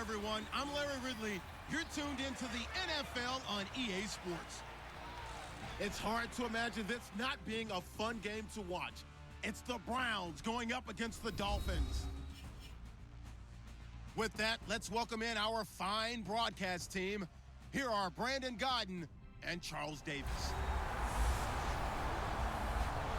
everyone. I'm Larry Ridley. You're tuned into the NFL on EA Sports. It's hard to imagine this not being a fun game to watch. It's the Browns going up against the Dolphins. With that, let's welcome in our fine broadcast team. Here are Brandon Godden and Charles Davis.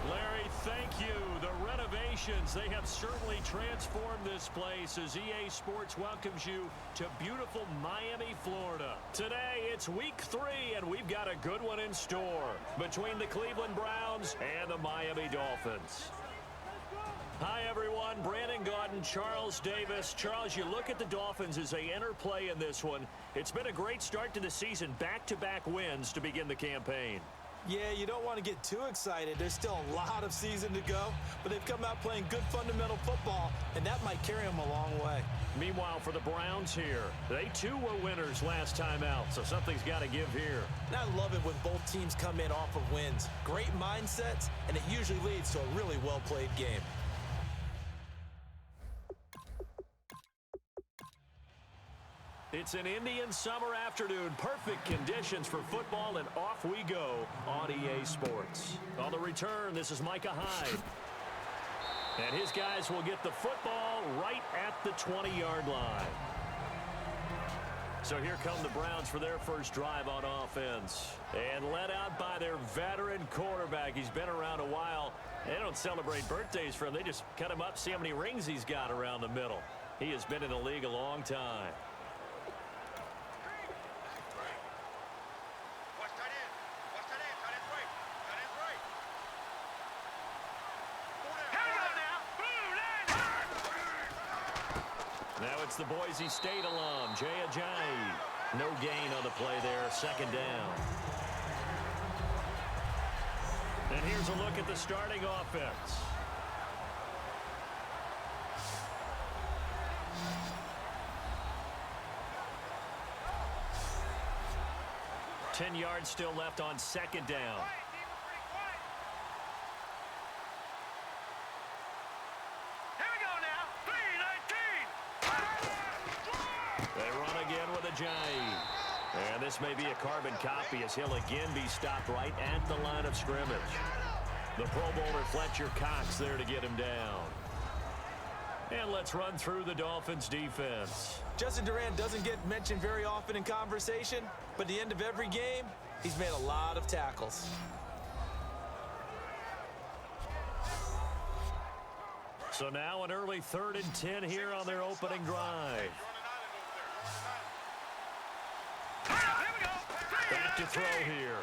Larry, thank you. The renovations, they have certainly transformed this place as EA Sports welcomes you to beautiful Miami, Florida. Today, it's week 3, and we've got a good one in store between the Cleveland Browns and the Miami Dolphins. Hi, everyone. Brandon Godden, Charles Davis. Charles, you look at the Dolphins as they enter play in this one. It's been a great start to the season, back-to-back wins to begin the campaign. Yeah, you don't want to get too excited. There's still a lot of season to go, but they've come out playing good fundamental football, and that might carry them a long way. Meanwhile, for the Browns here, they too were winners last time out, so something's got to give here. And I love it when both teams come in off of wins. Great mindsets, and it usually leads to a really well-played game. It's an Indian summer afternoon. Perfect conditions for football, and off we go on EA Sports. On the return, this is Micah Hyde. And his guys will get the football right at the 20-yard line. So here come the Browns for their first drive on offense. And led out by their veteran quarterback. He's been around a while. They don't celebrate birthdays for him. They just cut him up, see how many rings he's got around the middle. He has been in the league a long time. Now it's the Boise State alum, Jay Ajayi. No gain on the play there, second down. And here's a look at the starting offense. Ten yards still left on second down. Ajayi. And this may be a carbon copy as he'll again be stopped right at the line of scrimmage. The Pro Bowler Fletcher Cox there to get him down. And let's run through the Dolphins defense. Justin Durant doesn't get mentioned very often in conversation, but at the end of every game, he's made a lot of tackles. So now an early 3rd and 10 here on their opening drive. Back to throw here.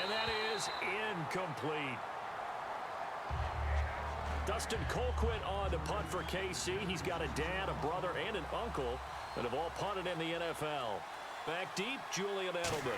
And that is incomplete. Dustin Colquitt on to punt for KC. He's got a dad, a brother, and an uncle that have all punted in the NFL. Back deep, Julian Edelman.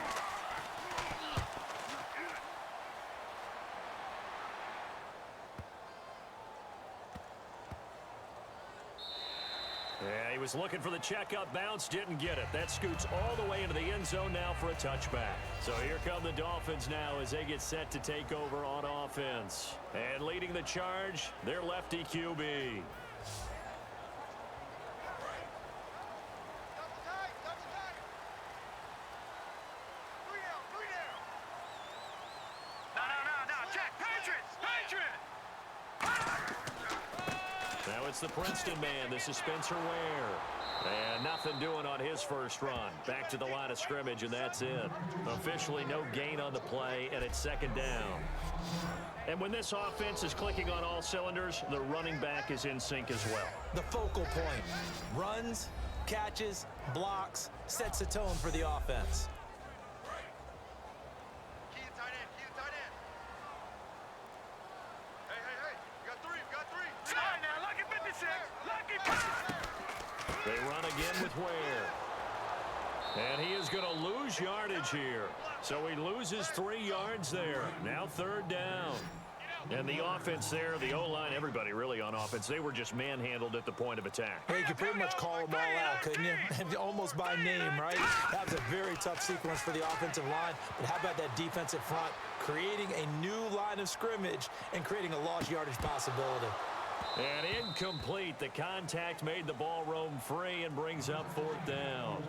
Yeah, he was looking for the checkup bounce, didn't get it. That scoots all the way into the end zone now for a touchback. So here come the Dolphins now as they get set to take over on offense. And leading the charge, their lefty QB. It's the Princeton man. This is Spencer Ware. And nothing doing on his first run. Back to the line of scrimmage, and that's it. Officially no gain on the play, and it's second down. And when this offense is clicking on all cylinders, the running back is in sync as well. The focal point. Runs, catches, blocks, sets the tone for the offense. They run again with Ware. And he is going to lose yardage here. So he loses 3 yards there. Now 3rd down. And the offense there, the O-line, everybody really on offense, they were just manhandled at the point of attack. Hey, you could pretty much call them all out, couldn't you? And almost by name, right? That was a very tough sequence for the offensive line. But how about that defensive front creating a new line of scrimmage and creating a lost yardage possibility? And incomplete. The contact made the ball roam free and brings up 4th down.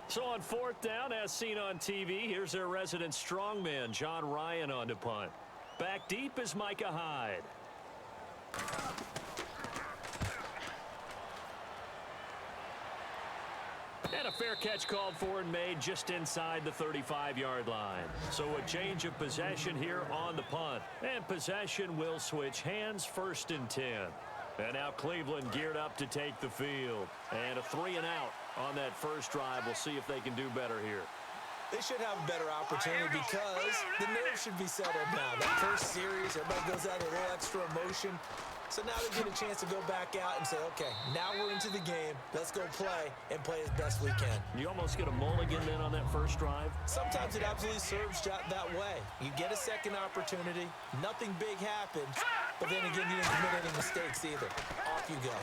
So on 4th down, as seen on TV, here's their resident strongman, John Ryan, on to punt. Back deep is Micah Hyde. And a fair catch called for and made just inside the 35-yard line. So a change of possession here on the punt. And possession will switch hands, 1st and 10. And now Cleveland geared up to take the field. And a 3-and-out on that first drive. We'll see if they can do better here. They should have a better opportunity because the nerves should be settled now. That first series, everybody goes out with a little extra emotion. So now they get a chance to go back out and say, okay, now we're into the game. Let's go play and play as best we can. You almost get a mulligan then on that first drive? Sometimes it absolutely serves that way. You get a second opportunity. Nothing big happened. But then again, you didn't commit any mistakes either. Off you go.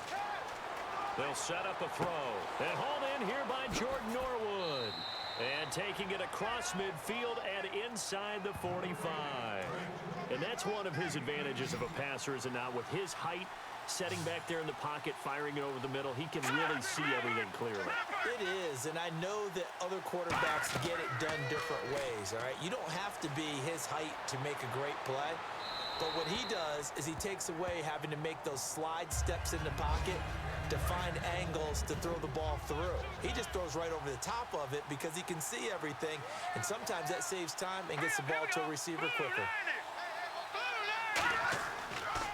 They'll set up a throw. And hauled in here by Jordan Norwood. And taking it across midfield and inside the 45. And that's one of his advantages of a passer, is it not? With his height, setting back there in the pocket, firing it over the middle, he can really see everything clearly. It is, and I know that other quarterbacks get it done different ways, all right? You don't have to be his height to make a great play. But what he does is he takes away having to make those slide steps in the pocket to find angles to throw the ball through. He just throws right over the top of it because he can see everything, and sometimes that saves time and gets the ball to a receiver quicker.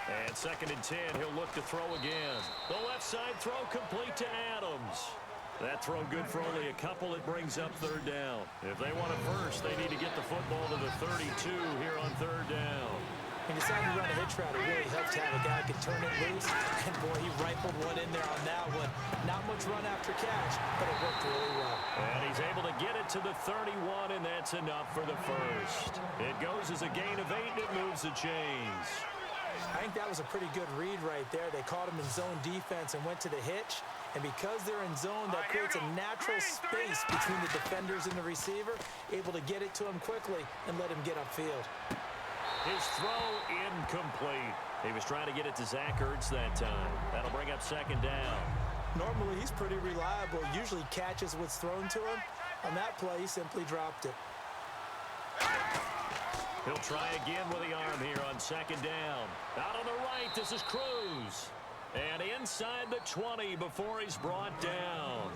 And 2nd and 10, he'll look to throw again. The left side throw complete to Adams. That throw good for only a couple. It brings up 3rd down. If they want it first, they need to get the football to the 32 here on 3rd down. He decided to run a hitch route. It really helps to have a guy who can turn it loose. And, boy, he rifled one in there on that one. Not much run after catch, but it worked really well. And he's able to get it to the 31, and that's enough for the first. It goes as a gain of 8, and it moves the chains. I think that was a pretty good read right there. They caught him in zone defense and went to the hitch. And because they're in zone, that creates a natural space between the defenders and the receiver, able to get it to him quickly and let him get upfield. His throw incomplete. He was trying to get it to Zach Ertz that time. That'll bring up 2nd down. Normally, he's pretty reliable. Usually catches what's thrown to him. On that play, he simply dropped it. He'll try again with the arm here on 2nd down. Out on the right, this is Cruz. And inside the 20 before he's brought down.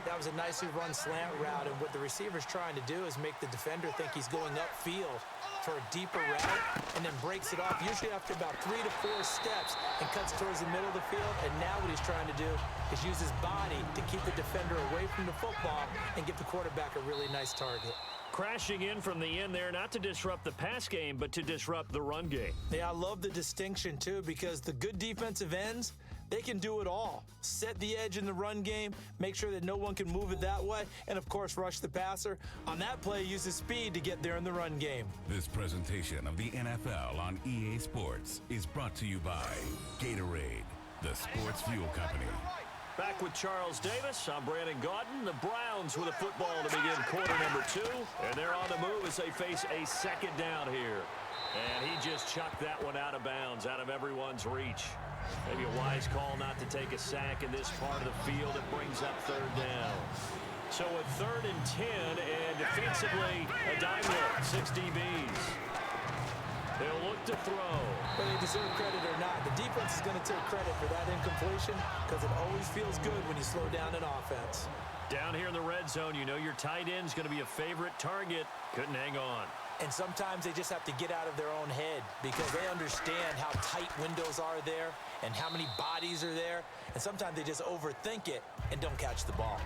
That was a nicely run slant route, and what the receiver's trying to do is make the defender think he's going upfield for a deeper route, and then breaks it off, usually after about 3 to 4 steps, and cuts towards the middle of the field. And now what he's trying to do is use his body to keep the defender away from the football and give the quarterback a really nice target. Crashing in from the end there, not to disrupt the pass game, but to disrupt the run game. Yeah, I love the distinction, too, because the good defensive ends, they can do it all. Set the edge in the run game, make sure that no one can move it that way, and, of course, rush the passer. On that play, use his speed to get there in the run game. This presentation of the NFL on EA Sports is brought to you by Gatorade, the sports fuel company. Back with Charles Davis. I'm Brandon Gaudin. The Browns with a football to begin quarter number 2. And they're on the move as they face a 2nd down here. And he just chucked that one out of bounds, out of everyone's reach. Maybe a wise call not to take a sack in this part of the field. It brings up 3rd down. So a 3rd and 10, and defensively, a dime look, 6 DBs. They'll look to throw. Whether they deserve credit or not, the defense is going to take credit for that incompletion because it always feels good when you slow down an offense. Down here in the red zone, you know your tight end's going to be a favorite target. Couldn't hang on. And sometimes they just have to get out of their own head because they understand how tight windows are there and how many bodies are there. And sometimes they just overthink it and don't catch the ball.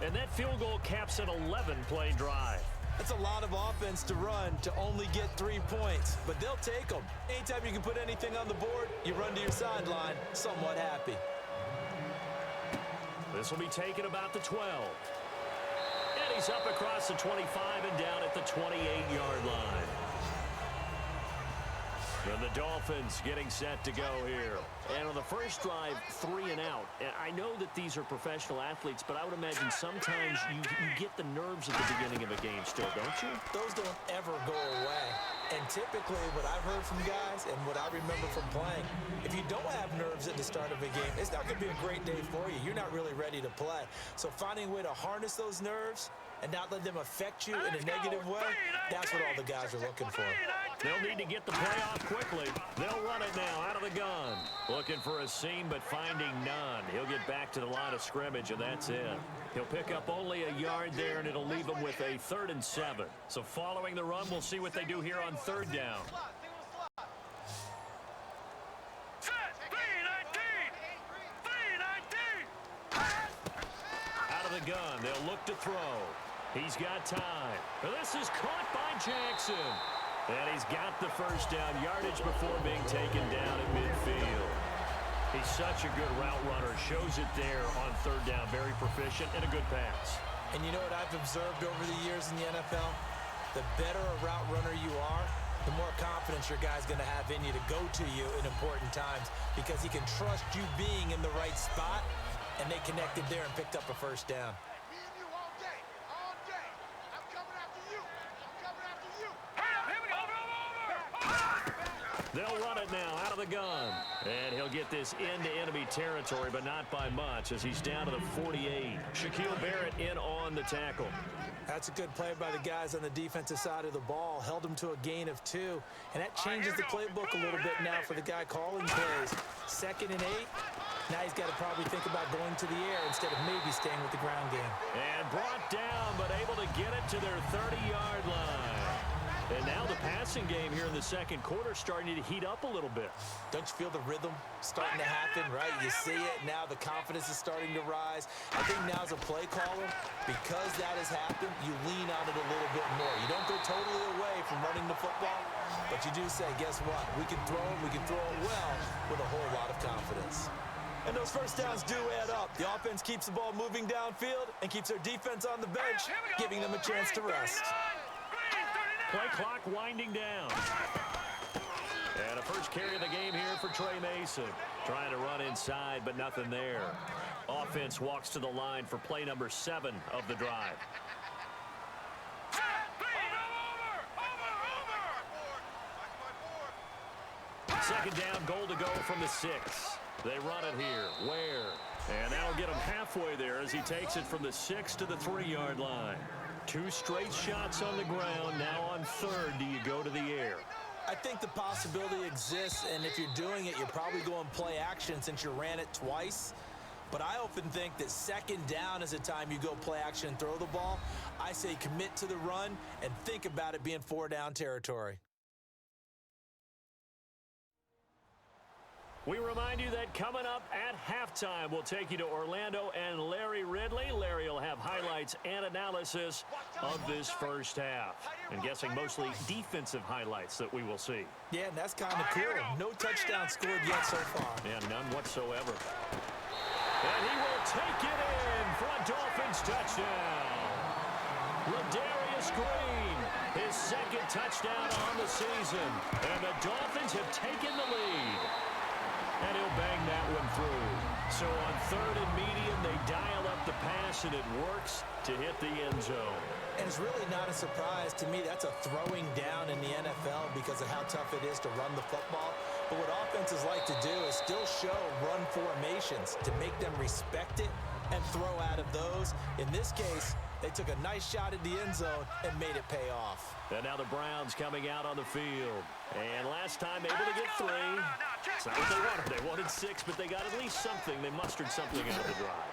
And that field goal caps an 11-play drive. That's a lot of offense to run to only get 3 points, but they'll take them. Anytime you can put anything on the board, you run to your sideline somewhat happy. This will be taken about the 12. And he's up across the 25 and down at the 28-yard line. And the Dolphins getting set to go here. And on the first drive, 3 and out. And I know that these are professional athletes, but I would imagine sometimes you get the nerves at the beginning of a game still, don't you? Those don't ever go away. And typically what I've heard from guys and what I remember from playing, if you don't have nerves at the start of a game, it's not going to be a great day for you. You're not really ready to play. So finding a way to harness those nerves and not let them affect you in a negative way, that's what all the guys are looking for. They'll need to get the play off quickly. They'll run it now out of the gun. Looking for a seam, but finding none. He'll get back to the line of scrimmage, and that's it. He'll pick up only a yard there, and it'll leave him with a 3rd and 7. So following the run, we'll see what they do here on 3rd down. Out of the gun, they'll look to throw. He's got time. This is caught by Jackson. And he's got the 1st down yardage before being taken down at midfield. He's such a good route runner. Shows it there on 3rd down. Very proficient and a good pass. And you know what I've observed over the years in the NFL? The better a route runner you are, the more confidence your guy's going to have in you to go to you in important times because he can trust you being in the right spot, and they connected there and picked up a 1st down. They'll run it now out of the gun. And he'll get this into enemy territory, but not by much as he's down to the 48. Shaquille Barrett in on the tackle. That's a good play by the guys on the defensive side of the ball. Held him to a gain of 2. And that changes the playbook a little bit now for the guy calling plays. 2nd and 8. Now he's got to probably think about going to the air instead of maybe staying with the ground game. And brought down, but able to get it to their 30-yard line. And now the passing game here in the 2nd quarter starting to heat up a little bit. Don't you feel the rhythm starting to happen, right? You see it. Now the confidence is starting to rise. I think now as a play caller, because that has happened, you lean on it a little bit more. You don't go totally away from running the football, but you do say, guess what? We can throw it. We can throw it well with a whole lot of confidence. And those 1st downs do add up. The offense keeps the ball moving downfield and keeps their defense on the bench, giving them a chance to rest. Play clock winding down. And a first carry of the game here for Trey Mason. Trying to run inside, but nothing there. Offense walks to the line for play number 7 of the drive. Second down, goal to go from the 6. They run it here. Ware. And that'll get him halfway there as he takes it from the 6 to the 3-yard line. 2 straight shots on the ground. Now on 3rd, do you go to the air? I think the possibility exists, and if you're doing it, you're probably going play action since you ran it twice. But I often think that 2nd down is the time you go play action and throw the ball. I say commit to the run and think about it being 4-down territory. We remind you that coming up at halftime, we'll take you to Orlando and Larry Ridley. Larry will have highlights and analysis of this first half. I'm guessing mostly defensive highlights that we will see. Yeah, and that's kind of cool. No touchdown scored yet so far. Yeah, none whatsoever. And he will take it in for a Dolphins touchdown. Ladarius Green, his 2nd touchdown on the season. And the Dolphins have taken the lead. And he'll bang that one through. So on 3rd and medium, they dial up the pass, and it works to hit the end zone. And it's really not a surprise to me. That's a throwing down in the NFL because of how tough it is to run the football. But what offenses like to do is still show run formations to make them respect it and throw out of those. In this case, they took a nice shot at the end zone and made it pay off. And now the Browns coming out on the field. And last time able to get 3. It's not what they wanted. They wanted 6, but they got at least something. They mustered something out of the drive.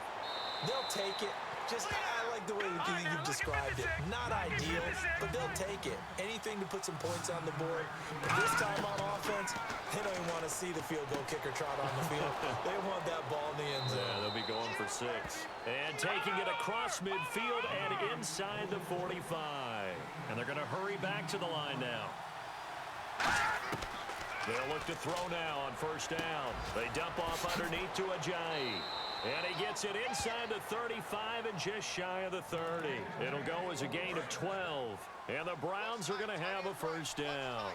They'll take it. Just, I like the way you've described it. Not ideal, but they'll take it. Anything to put some points on the board. But this time on offense, they don't even want to see the field goal kicker trot on the field. They want that ball in the end zone. Yeah, they'll be going for 6. And taking it across midfield and inside the 45. And they're going to hurry back to the line now. They'll look to throw now on 1st down. They dump off underneath to Ajayi. And he gets it inside the 35 and just shy of the 30. It'll go as a gain of 12. And the Browns are going to have a 1st down.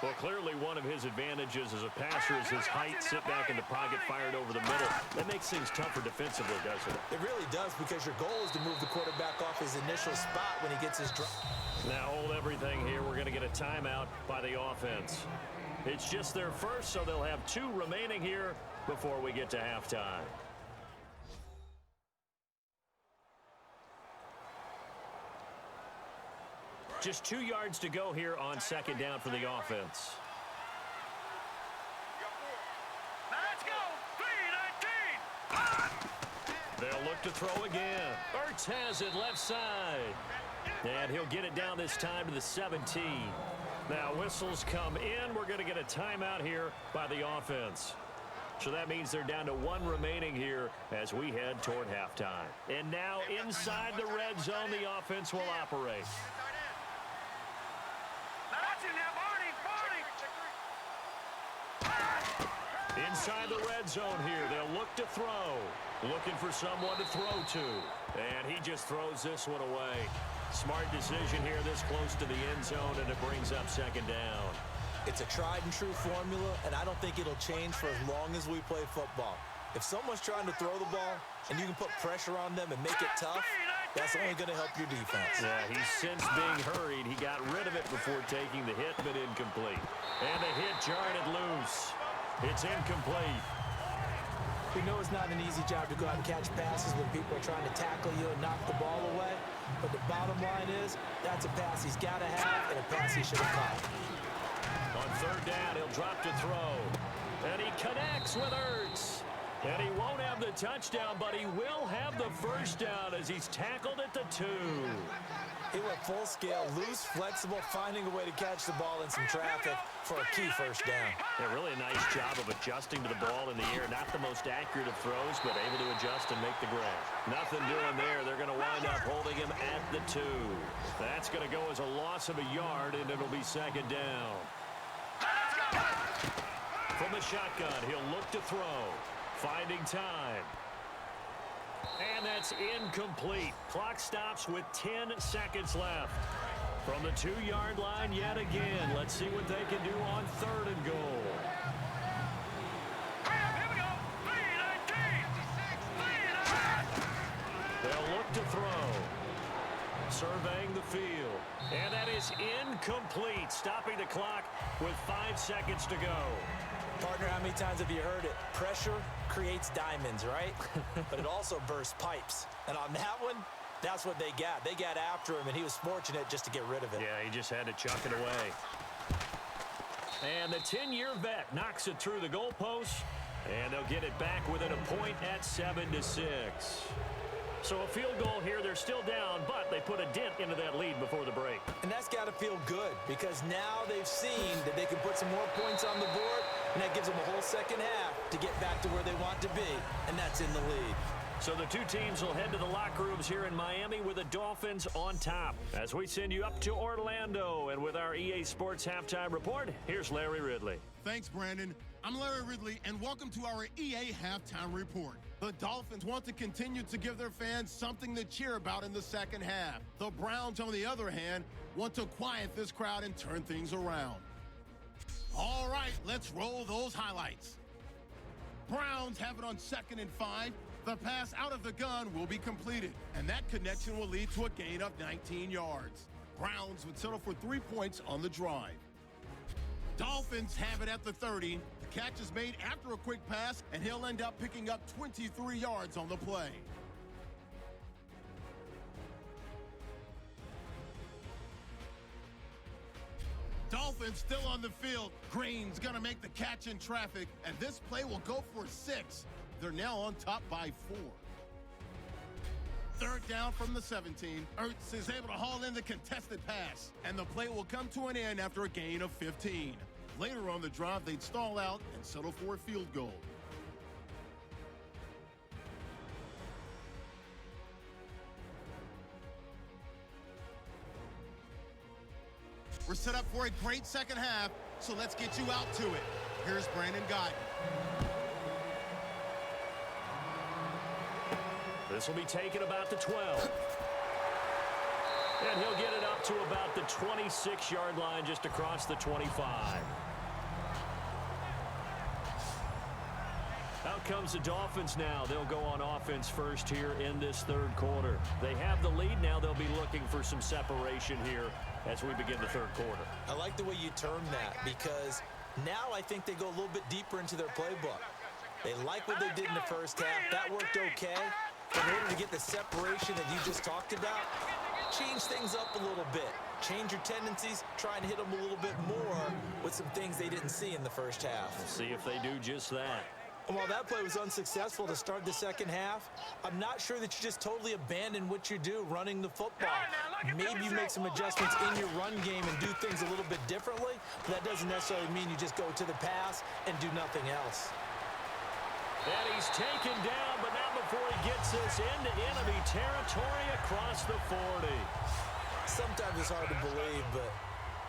Well, clearly one of his advantages as a passer is his height. Sit back in the pocket, fired over the middle. That makes things tougher defensively, doesn't it? It really does, because your goal is to move the quarterback off his initial spot when he gets his drop. Now hold everything here. We're going to get a timeout by the offense. It's just their first, so they'll have 2 remaining here before we get to halftime. Just 2 yards to go here on second down for the offense. Let's go. 3-19. They'll look to throw again. Ertz has it left side. And he'll get it down this time to the 17. Now whistles come in. We're going to get a timeout here by the offense. So that means they're down to 1 remaining here as we head toward halftime. And now inside the red zone, the offense will operate. Inside the red zone here, they'll look to throw. Looking for someone to throw to. And he just throws this one away. Smart decision here this close to the end zone, and it brings up second down. It's a tried-and-true formula, and I don't think it'll change for as long as we play football. If someone's trying to throw the ball and you can put pressure on them and make it tough, that's only going to help your defense. Yeah, he's since being hurried. He got rid of it before taking the hit, but incomplete. And the hit jarred it loose. It's incomplete. We know it's not an easy job to go out and catch passes when people are trying to tackle you and knock the ball away. But the bottom line is, that's a pass he's got to have and a pass he should have caught. On third down, he'll drop to throw. And he connects with Ertz. And he won't have the touchdown, but he will have the first down as he's tackled at the 2. He went full scale, loose, flexible, finding a way to catch the ball in some traffic for a key first down. Yeah, really a nice job of adjusting to the ball in the air. Not the most accurate of throws, but able to adjust and make the grab. Nothing doing there. They're going to wind up holding him at the 2. That's going to go as a loss of a yard, and it'll be second down. From the shotgun, he'll look to throw. Finding time. And that's incomplete. Clock stops with 10 seconds left. From the 2-yard line yet again. Let's see what they can do on third and goal. Here we go. 3-19. They'll look to throw. Surveying the field. And that is incomplete. Stopping the clock with 5 seconds to go. Partner, how many times have you heard it? Pressure creates diamonds, right? But it also bursts pipes. And on that one, that's what they got. They got after him, and he was fortunate just to get rid of it. Yeah, he just had to chuck it away. And the 10-year vet knocks it through the goalpost, and they'll get it back within a point at 7-6. So a field goal here. They're still down, but they put a dent into that lead before the break. And that's got to feel good because now they've seen that they can put some more points on the board, and that gives them a whole second half to get back to where they want to be, and that's in the lead. So the 2 teams will head to the locker rooms here in Miami with the Dolphins on top. As we send you up to Orlando, and with our EA Sports Halftime Report, here's Larry Ridley. Thanks, Brandon. I'm Larry Ridley, and welcome to our EA Halftime Report. The Dolphins want to continue to give their fans something to cheer about in the second half. The Browns, on the other hand, want to quiet this crowd and turn things around. All right, let's roll those highlights. Browns have it on 2nd and 5. The pass out of the gun will be completed, and that connection will lead to a gain of 19 yards. Browns would settle for 3 points on the drive. Dolphins have it at the 30. The catch is made after a quick pass, and he'll end up picking up 23 yards on the play. Dolphins still on the field. Green's going to make the catch in traffic, and this play will go for 6. They're now on top by 4. Third down from the 17. Ertz is able to haul in the contested pass, and the play will come to an end after a gain of 15. Later on the drive, they'd stall out and settle for a field goal. We're set up for a great second half, so let's get you out to it. Here's Brandon Guyton. This will be taken about the 12. And he'll get it up to about the 26-yard line, just across the 25. Out comes the Dolphins now. They'll go on offense first here in this third quarter. They have the lead now. They'll be looking for some separation here as we begin the third quarter. I like the way you term that because now I think they go a little bit deeper into their playbook. They like what they did in the first half. That worked okay. But in order to get the separation that you just talked about, change things up a little bit. Change your tendencies, try and hit them a little bit more with some things they didn't see in the first half. We'll see if they do just that. And while that play was unsuccessful to start the second half, I'm not sure that you just totally abandon what you do running the football. Maybe you make some adjustments in your run game and do things a little bit differently, but that doesn't necessarily mean you just go to the pass and do nothing else. And he's taken down, but not before he gets this into enemy territory across the 40. Sometimes it's hard to believe, but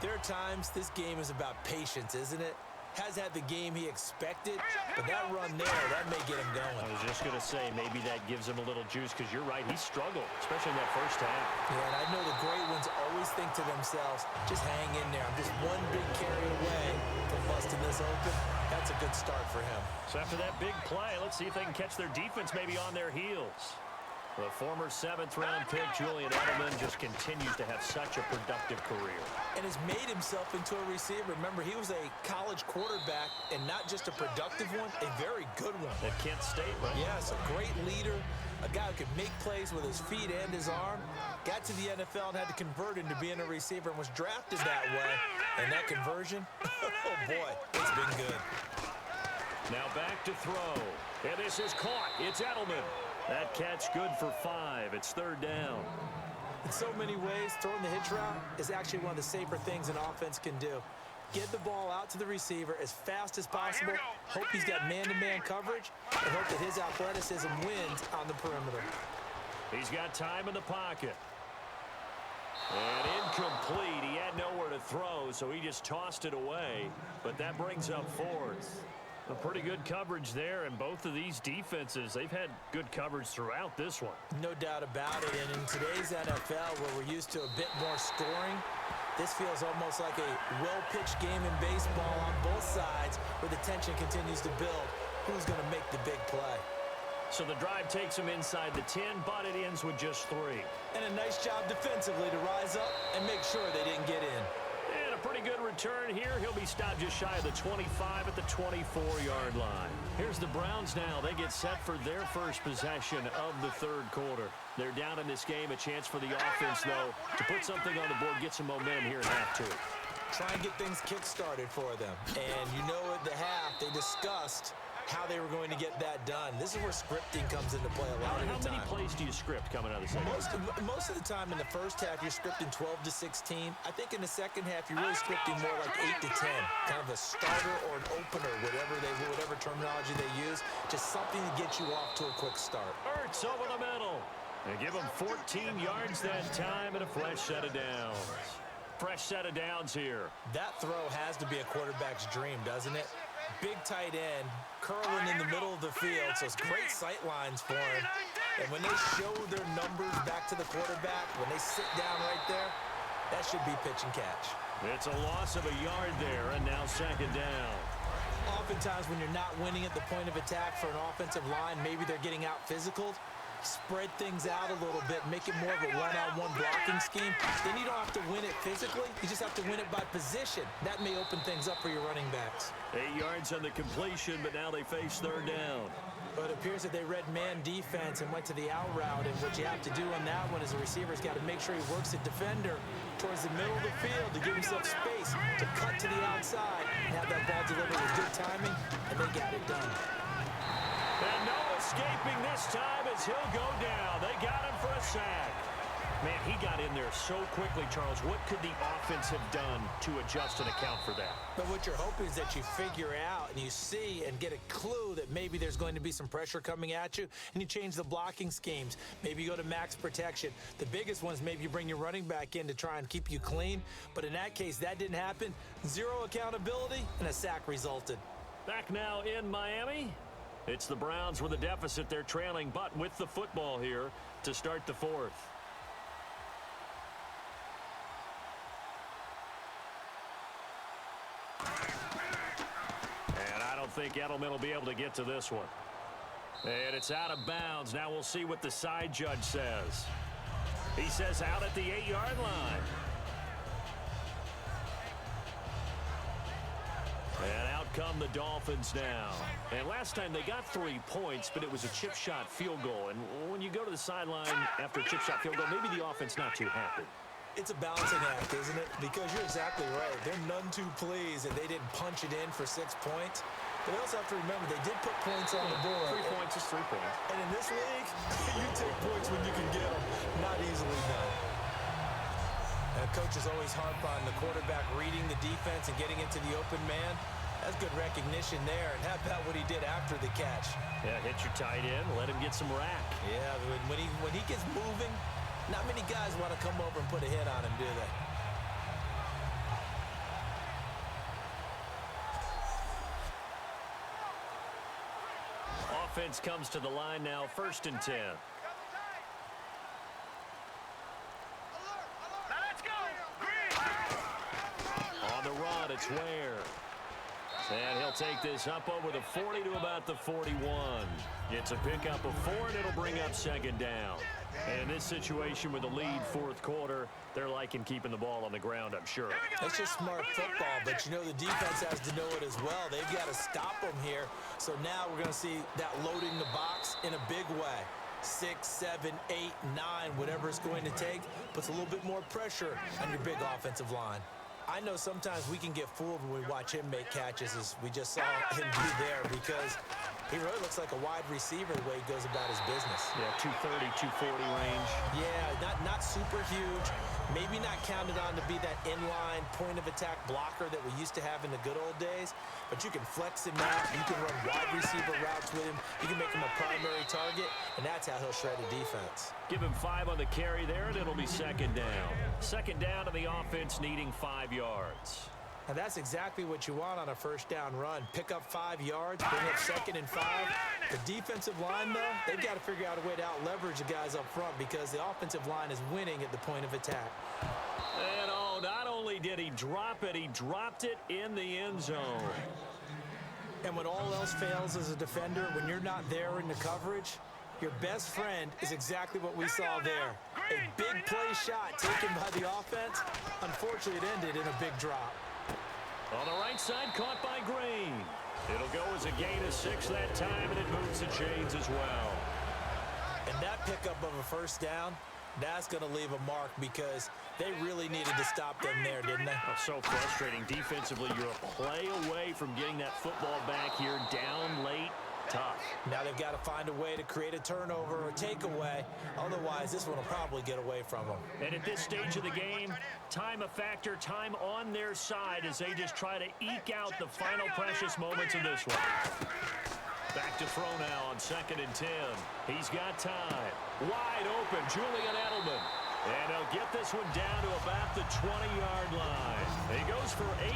there are times this game is about patience, isn't it? Has had the game he expected, but that run there, that may get him going. I was just going to say, maybe that gives him a little juice, because you're right, he struggled, especially in that first half. Yeah, and I know the great ones always think to themselves, just hang in there. I'm just one big carry away from busting this open. That's a good start for him. So after that big play, let's see if they can catch their defense maybe on their heels. The former 7th-round pick, Julian Edelman, just continues to have such a productive career. And has made himself into a receiver. Remember, he was a college quarterback, and not just a productive one, a very good one. At Kent State, right? Yes, a great leader, a guy who could make plays with his feet and his arm. Got to the NFL and had to convert into being a receiver and was drafted that way. And that conversion, oh boy, it's been good. Now back to throw. And this is caught. It's Edelman. That catch good for 5. It's 3rd down. In so many ways, throwing the hitch route is actually one of the safer things an offense can do. Get the ball out to the receiver as fast as possible, hope he's got man-to-man coverage, and hope that his athleticism wins on the perimeter. He's got time in the pocket. And incomplete. He had nowhere to throw, so he just tossed it away. But that brings up 4th. A pretty good coverage there, and both of these defenses, they've had good coverage throughout this one. No doubt about it, and in today's NFL, where we're used to a bit more scoring, this feels almost like a well-pitched game in baseball on both sides, where the tension continues to build. Who's going to make the big play? So the drive takes him inside the 10, but it ends with just 3. And a nice job defensively to rise up and make sure they didn't get in. And a pretty good return here. He'll be stopped just shy of the 25 at the 24-yard line. Here's the Browns now. They get set for their first possession of the third quarter. They're down in this game. A chance for the offense, though, to put something on the board, get some momentum here in half 2. Try and get things kick-started for them. And you know at the half, they discussed how they were going to get that done. This is where scripting comes into play a lot of the time. How many plays do you script coming out of the second half? Most of the time in the first half, you're scripting 12 to 16. I think in the second half, you're really scripting more like 8 to 10. Kind of a starter or an opener, whatever terminology they use. Just something to get you off to a quick start. Ertz over the middle. They give him 14 yards that time and a fresh set of downs. Fresh set of downs here. That throw has to be a quarterback's dream, doesn't it? Big tight end, curling in the middle of the field, so it's great sight lines for him. And when they show their numbers back to the quarterback, when they sit down right there, that should be pitch and catch. It's a loss of a yard there, and now second down. Oftentimes when you're not winning at the point of attack for an offensive line, maybe they're getting out physical. Spread things out a little bit, make it more of a one-on-one blocking scheme. Then you don't have to win it physically. You just have to win it by position. That may open things up for your running backs. 8 yards on the completion, but now they face third down. But it appears that they read man defense and went to the out route. And what you have to do on that one is the receiver's got to make sure he works the defender towards the middle of the field to give himself space to cut to the outside and have that ball delivered with good timing, and they got it done. And no escaping this time as he'll go down. They got him for a sack. Man, he got in there so quickly, Charles. What could the offense have done to adjust and account for that? But what you're hoping is that you figure out and you see and get a clue that maybe there's going to be some pressure coming at you, and you change the blocking schemes. Maybe you go to max protection. The biggest one is maybe you bring your running back in to try and keep you clean. But in that case, that didn't happen. Zero accountability, and a sack resulted. Back now in Miami. It's the Browns with a deficit. They're trailing, but with the football here to start the fourth. And I don't think Edelman will be able to get to this one. And it's out of bounds. Now we'll see what the side judge says. He says out at the 8-yard line. come the Dolphins now. And last time they got 3 points, but it was a chip shot field goal. And when you go to the sideline after a chip shot field goal, maybe the offense not too happy. It's a balancing act, isn't it? Because you're exactly right. They're none too pleased that they didn't punch it in for 6 points. But they also have to remember they did put points on the board. 3 points is 3 points. And in this league, you take points when you can get them. Not easily done. And coaches always harp on the quarterback reading the defense and getting into the open man. That's good recognition there. And how about what he did after the catch? Yeah, hit your tight end, let him get some rack. Yeah, when he gets moving, not many guys want to come over and put a hit on him, do they? Offense comes to the line now, 1st and 10. Now let's go. Green. On the run, it's Ware. And he'll take this up over the 40 to about the 41. It's a pickup of 4, and it'll bring up 2nd down. And in this situation with the lead 4th quarter, they're liking keeping the ball on the ground, I'm sure. That's just smart football, but you know the defense has to know it as well. They've got to stop them here. So now we're going to see that loading the box in a big way. 6, 7, 8, 9, whatever it's going to take, puts a little bit more pressure on your big offensive line. I know sometimes we can get fooled when we watch him make catches, as we just saw him do there, because he really looks like a wide receiver the way he goes about his business. Yeah, 230, 240 range. Yeah, not super huge. Maybe not counted on to be that inline point-of-attack blocker that we used to have in the good old days, but you can flex him out. You can run wide receiver routes with him. You can make him a primary target, and that's how he'll shred a defense. Give him 5 on the carry there, and it'll be 2nd down. 2nd down to the offense, needing 5 yards. And that's exactly what you want on a 1st down run. Pick up 5 yards, bring up 2nd and 5. The defensive line, though, they've got to figure out a way to out-leverage the guys up front because the offensive line is winning at the point of attack. And oh, not only did he drop it, he dropped it in the end zone. And when all else fails as a defender, when you're not there in the coverage, your best friend is exactly what we saw there. A big play shot taken by the offense. Unfortunately, it ended in a big drop. On the right side, caught by Green. It'll go as a gain of 6 that time, and it moves the chains as well. And that pickup of a 1st down, that's going to leave a mark because they really needed to stop them there, didn't they? Oh, so frustrating. Defensively, you're a play away from getting that football back here, down late. Tough. Now they've got to find a way to create a turnover or takeaway. Otherwise, this one will probably get away from them. And at this stage of the game, time a factor, time on their side as they just try to eke out the final precious moments of this one. Back to throw now on 2nd and 10. He's got time. Wide open, Julian Edelman. And he'll get this one down to about the 20-yard line. He goes for 18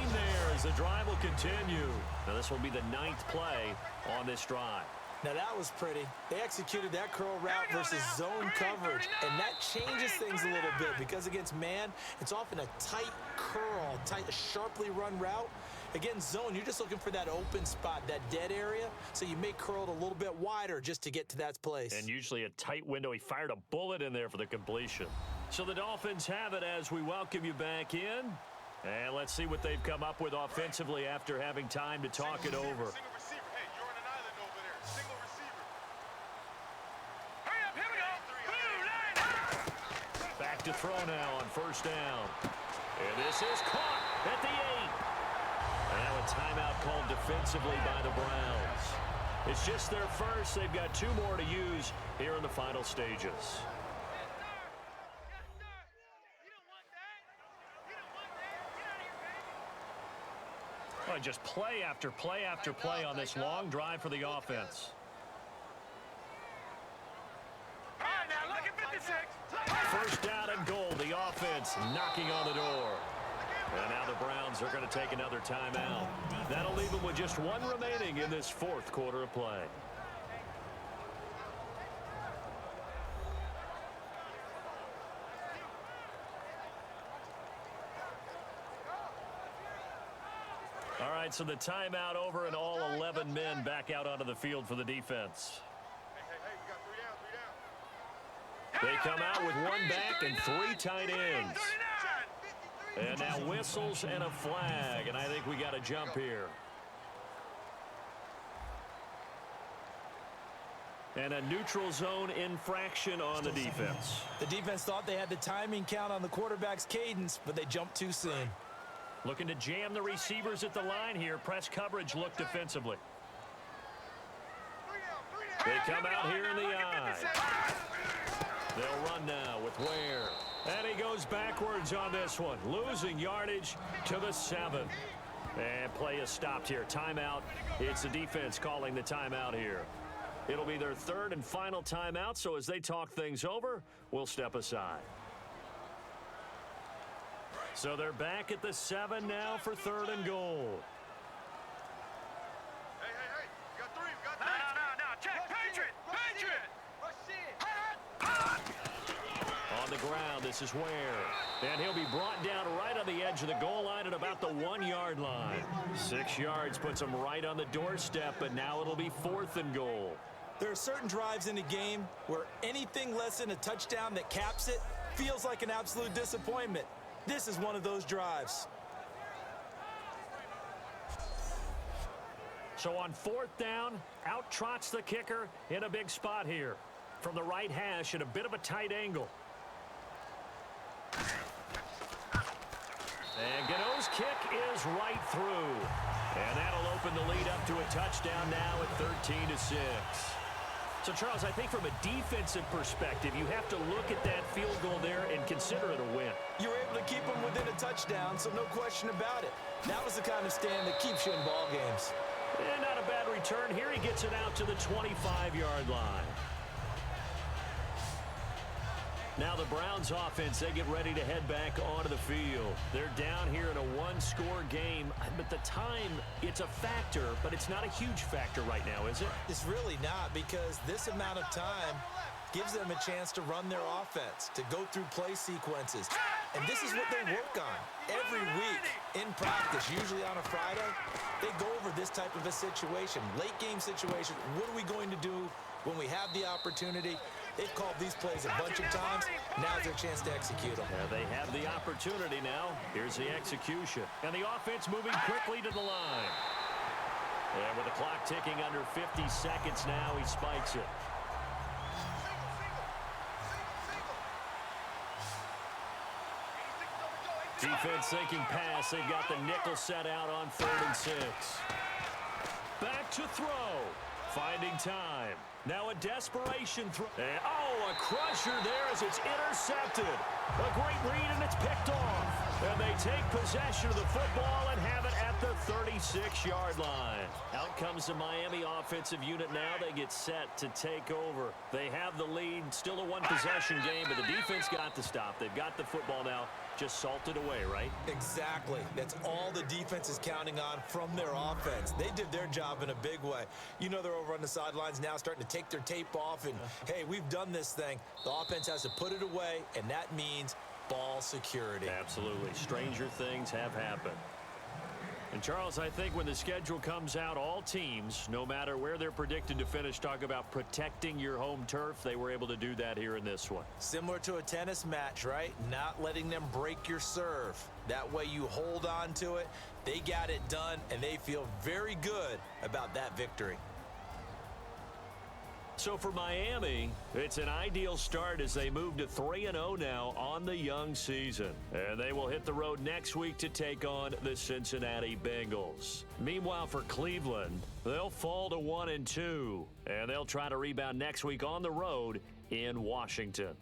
there as the drive will continue. Now this will be the 9th play on this drive. Now that was pretty. They executed that curl route versus zone coverage, and that changes things a little bit because against man, it's often a tight curl, a sharply run route. Against zone, you're just looking for that open spot, that dead area, so you may curl it a little bit wider just to get to that place. And usually a tight window. He fired a bullet in there for the completion. So the Dolphins have it as we welcome you back in. And let's see what they've come up with offensively after having time to talk it over. Single receiver. Hey, you're on an island over there. Single receiver. Hurry up, here we go. Blue line. Back to throw now on 1st down. And this is caught at the 8. Now a timeout called defensively by the Browns. It's just their first. They've got 2 more to use here in the final stages. Oh, just play after play after play on this long drive for the offense. All right, now look at 56. 1st down and goal. The offense knocking on the door. And now the Browns are going to take another timeout. That'll leave them with just 1 remaining in this 4th quarter of play. All right, so the timeout over and all 11 men back out onto the field for the defense. Hey, we got 3 down, 3 down. They come out with 1 back and 3 tight ends. And now whistles and a flag, and I think we got a jump here. And a neutral zone infraction on the defense. The defense thought they had the timing count on the quarterback's cadence, but they jumped too soon. Looking to jam the receivers at the line here. Press coverage look defensively. They come out here in the eye. They'll run now with Ware. And he goes backwards on this one, losing yardage to the 7. And play is stopped here. Timeout. It's the defense calling the timeout here. It'll be their third and final timeout, so as they talk things over, we'll step aside. So they're back at the 7 now for 3rd and goal. Hey, you got 3, you got 3. No, check, Patriot. On the ground, this is Ware. And he'll be brought down right on the edge of the goal line at about the 1-yard line. 6 yards puts him right on the doorstep, but now it'll be 4th and goal. There are certain drives in a game where anything less than a touchdown that caps it feels like an absolute disappointment. This is one of those drives. So on 4th down, out trots the kicker in a big spot here. From the right hash at a bit of a tight angle. And Gano's kick is right through. And that'll open the lead up to a touchdown now at 13-6. So, Charles, I think from a defensive perspective, you have to look at that field goal there and consider it a win. You were able to keep them within a touchdown, so no question about it. That was the kind of stand that keeps you in ball games. And not a bad return here. He gets it out to the 25-yard line. Now the Browns offense, they get ready to head back onto the field. They're down here in a 1-score game, but the time, it's a factor, but it's not a huge factor right now, is it? It's really not, because this amount of time gives them a chance to run their offense, to go through play sequences. And this is what they work on every week in practice, usually on a Friday. They go over this type of a situation, late game situation. What are we going to do when we have the opportunity? They've called these plays a bunch of times. Now's their chance to execute them. Yeah, they have the opportunity now. Here's the execution. And the offense moving quickly to the line. And with the clock ticking under 50 seconds now, he spikes it. Defense thinking pass. They've got the nickel set out on 3rd and 6. Back to throw. Finding time. Now a desperation throw. A crusher there as it's intercepted. A great read, and it's picked off. And they take possession of the football and have it at the 36-yard line. Out comes the Miami offensive unit now. They get set to take over. They have the lead. Still a one-possession game, but the defense got to stop. They've got the football now. Just salted away, right? Exactly. That's all the defense is counting on from their offense. They did their job in a big way. You know they're over on the sidelines now starting to take their tape off and, hey, we've done this thing. The offense has to put it away, and that means ball security. Absolutely. Stranger things have happened. And, Charles, I think when the schedule comes out, all teams, no matter where they're predicted to finish, talk about protecting your home turf. They were able to do that here in this one. Similar to a tennis match, right? Not letting them break your serve. That way you hold on to it. They got it done, and they feel very good about that victory. So for Miami, it's an ideal start as they move to 3-0 now on the young season. And they will hit the road next week to take on the Cincinnati Bengals. Meanwhile, for Cleveland, they'll fall to 1-2. And they'll try to rebound next week on the road in Washington.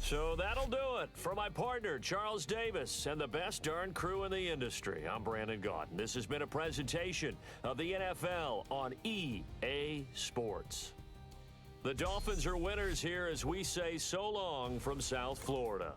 So that'll do it. For my partner, Charles Davis, and the best darn crew in the industry, I'm Brandon Gaudin. This has been a presentation of the NFL on EA Sports. The Dolphins are winners here as we say so long from South Florida.